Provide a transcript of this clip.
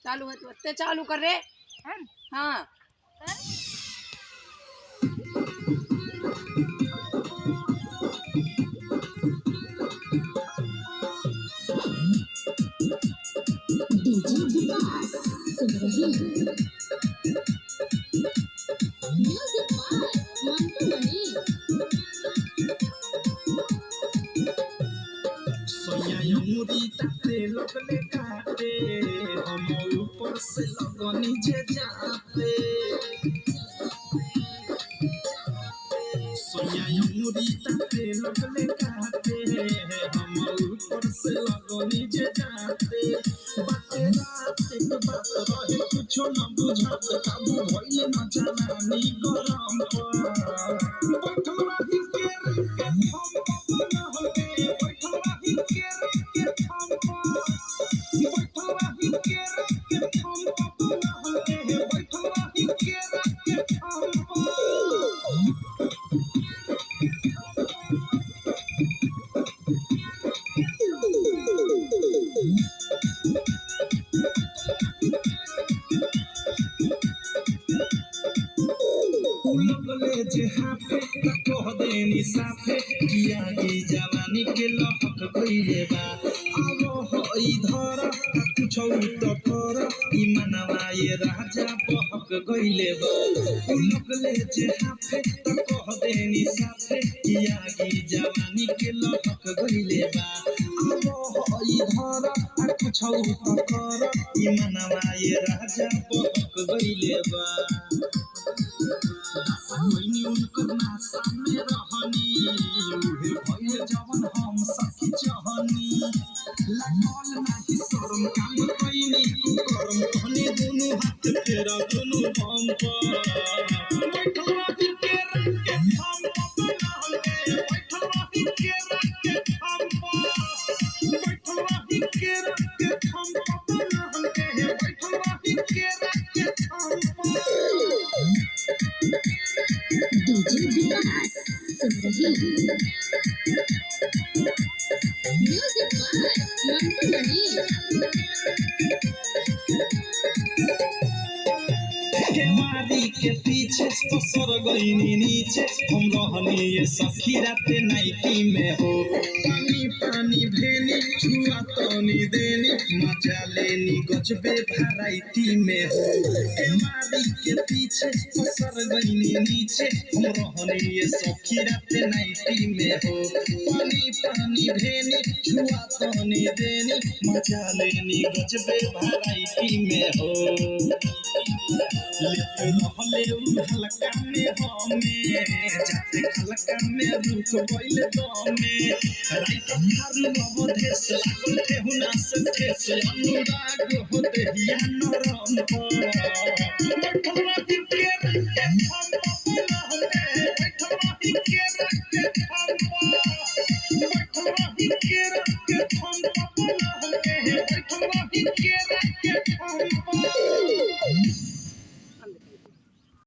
चालू है तो ते चालू कर रे। हाँ डीजे विकास सुन रही है म्यूजिक बाय मंटू मनी। सोया यमुरी ताते लगले काटे हम ऊपर से लगनी जे जाते सोया यमुरी ताते लगले काटे हम ऊपर से लगनी जे जाते बाते रात एक बात रहे कुछ न बुझात काबू भइले न जानानी गरम पर बैठल रही के हम पपन होगे बैठल रही के हम बैठल रही के हम पपन होगे बैठल रही के हम लगले जे हाथे कह देनी साथे किया की जवानी के लहक गइले बा अब हई धर कुछ तो कर ई मनवा ये राजा बहक गइले बा लगले जे हाथे कह देनी साथे किया की जवानी के लहक गइले बा अब हई धर कुछ तो कर ई मनवा ये राजा बहक गइले बा वही उनकर नासा में रहनी उहे भइले जवन हम सखी चाहनी लागल नाही शरम काम कइनी कुकरम कहने दुनु हाथ फेरा दुनु बम पर बैठल रही के रख के हम अपना होगे बैठल रही के रख के हम बैठल रही के रख के हम अपना होगे बैठल रही के रख के हम डीजे विकास सुन रही है म्यूजिक बाय मंटू मनी। केवारी के पीछे पसर गईनी नीचे हम रहनी ये सखी राते नाइटी में हो पानी पानी भेनी छुआ तनी देनी मजा लेनी गजबे वैरायटी में हो केवारी के पीछे पसर गईनी नीचे हम रहनी ये सखी राते नाइटी में हो पानी पानी भेनी छुआ तनी देनी मजा लेनी गजबे वैरायटी में हो रहले हल्का में हमें जाते हल्का में रुक गइल दमे राइत थारू अवधेश लागल ठेहुना से ठेस अनुराग होते हिया नरम बैठल रही के हम अपना होगे बैठल रही के हम बैठल रही के हम